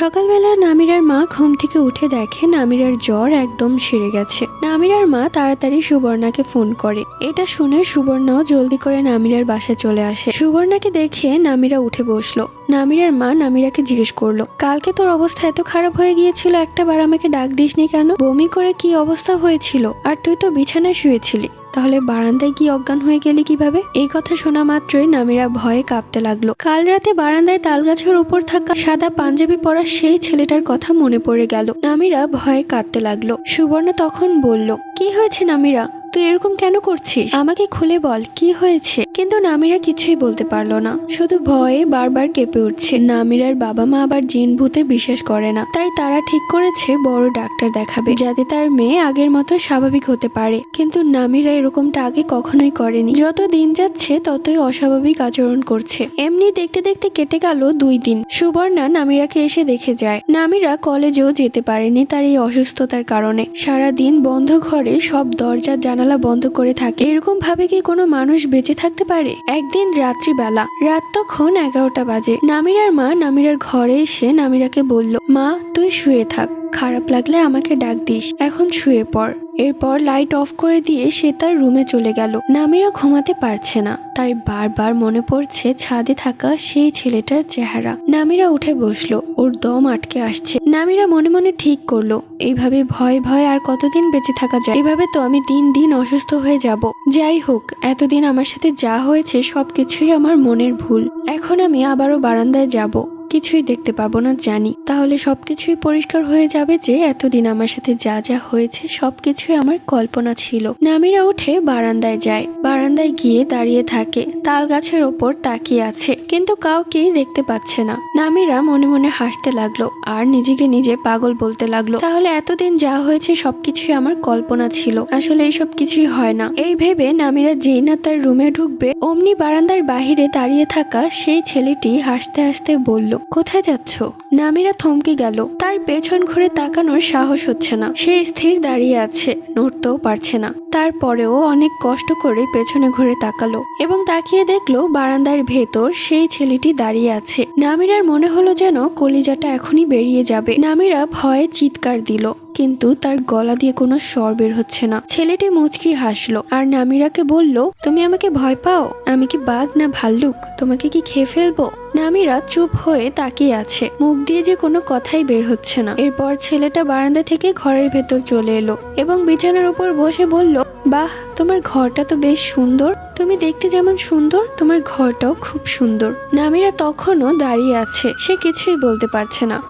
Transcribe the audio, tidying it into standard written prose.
সকালবেলা নামিরার মা ঘুম থেকে উঠে দেখে নামিরার জ্বর একদম সেরে গেছে। নামিরার মা তাড়াতাড়ি সুবর্ণাকে ফোন করে। এটা শুনে সুবর্ণাও জলদি করে নামিরার বাসায় চলে আসে। সুবর্ণাকে দেখে নামিরা উঠে বসলো। নামিরার মা নামিরাকে জিজ্ঞেস করলো, কালকে তোর অবস্থা এত খারাপ হয়ে গিয়েছিল, একটা বার আমাকে ডাক দিসনি কেন? বমি করে কি অবস্থা হয়েছিল? আর তুই তো বিছানায় শুয়েছিলি, তাহলে বারান্দায় কি অজ্ঞান হয়ে গেলি কিভাবে? এই কথা শোনা মাত্রই নামিরা ভয়ে কাঁপতে লাগলো। কাল রাতে বারান্দায় তালগাছের উপর থাকা সাদা পাঞ্জাবি পরা সেই ছেলেটার কথা মনে পড়ে গেল। নামিরা ভয়ে কাঁদতে লাগলো। সুবর্ণা তখন বলল, কি হয়েছে নামিরা, তুই এরকম কেন করছিস? আমাকে খুলে বল, কি হয়েছে? কিন্তু নামিরা কিছুই বলতে পারলো না, শুধু ভয়ে বারবার কেঁপে উঠছে। নামিরার বাবা মা আবার জিন ভূতে বিশ্বাস করে না, তাই তারা ঠিক করেছে বড় ডাক্তার দেখাবে, যাতে তার মেয়ে আগের মতো স্বাভাবিক হতে পারে। কিন্তু নামিরা এরকমটা আগে কখনোই করেনি। যত দিন যাচ্ছে ততই অস্বাভাবিক আচরণ করছে। এমনি দেখতে দেখতে কেটে গেল 2 দিন। সুবর্ণা নামিরাকে এসে দেখে যায়। নামিরা কলেজেও যেতে পারেনি তার এই অসুস্থতার কারণে। সারা দিন বন্ধ ঘরে সব দরজা জানালা বন্ধ করে থাকে। এরকম ভাবে কি কোনো মানুষ বেঁচে থাকতে পারে? একদিন রাত্রিবেলা, রাত তখন 11টা বাজে, নামিরার মা নামিরার ঘরে এসে নামিরাকে বলল, মা তুই শুয়ে থাক, খারাপ লাগলে আমাকে ডাক দিস, এখন শুয়ে পড়। এরপর লাইট অফ করে দিয়ে সে তার রুমে চলে গেল। নামিরা ঘুমাতে পারছে না, তাই বারবার মনে পড়ছে ছাদে থাকা সেই ছেলেটার চেহারা। নামিরা উঠে বসলো, ওর দম আটকে আসছে। নামিরা মনে মনে ঠিক করলো, এইভাবে ভয় ভয় আর কতদিন বেঁচে থাকা যায়? এভাবে তো আমি দিন দিন অসুস্থ হয়ে যাব। যাই হোক, এতদিন আমার সাথে যা হয়েছে সবকিছুই আমার মনের ভুল। এখন আমি আবারও বারান্দায় যাব, কিছুই দেখতে পাবো না জানি, তাহলে সবকিছুই পরিষ্কার হয়ে যাবে যে এতদিন আমার সাথে যা যা হয়েছে সবকিছুই আমার কল্পনা ছিল। নামিরা উঠে বারান্দায় যায়। বারান্দায় গিয়ে দাঁড়িয়ে থাকে, তাল গাছের ওপর তাকিয়ে আছে, কিন্তু কাউকেই দেখতে পাচ্ছে না। নামিরা মনে মনে হাসতে লাগলো আর নিজেকে নিজে পাগল বলতে লাগলো, তাহলে এতদিন যা হয়েছে সবকিছুই আমার কল্পনা ছিল, আসলে এইসব কিছুই হয় না। এই ভেবে নামিরা যেই না তার রুমে ঢুকবে, অমনি বারান্দার বাহিরে দাঁড়িয়ে থাকা সেই ছেলেটি হাসতে হাসতে বলল, কোথায় যাচ্ছ? নামিরা থমকে গেল, তার পেছন ঘুরে তাকানোর সাহস হচ্ছে না। সে স্থির দাঁড়িয়ে আছে, নড়তেও পারছে না। তারপরেও অনেক কষ্ট করে পেছনে ঘুরে তাকালো এবং তাকিয়ে দেখলো বারান্দার ভেতর সেই ছেলেটি দাঁড়িয়ে আছে। নামিরার মনে হলো যেন কলিজাটা এখনই বেরিয়ে যাবে। নামিরা ভয়ে চিৎকার দিল, কিন্তু তার গলা দিয়ে কোনো স্বর বের হচ্ছে না। ছেলেটি মুচকি হাসলো আর নামিরাকে বলল, তুমি আমাকে ভয় পাও? আমি কি বাঘ না ভাল্লুক? তোমাকে কি খেয়ে ফেলবো? নামিরা চুপ হয়ে তাকিয়ে আছে, মুখ দিয়ে যে কোনো কথাই বের হচ্ছে না। এরপর ছেলেটা বারান্দা থেকে ঘরের ভেতর চলে এলো এবং বিছানার উপর বসে বলল, বাহ, তোমার ঘরটা তো বেশ সুন্দর। তুমি দেখতে যেমন সুন্দর, তোমার ঘরটাও খুব সুন্দর। নামিরা তখনও দাঁড়িয়ে আছে, সে কিছুই বলতে পারছে না।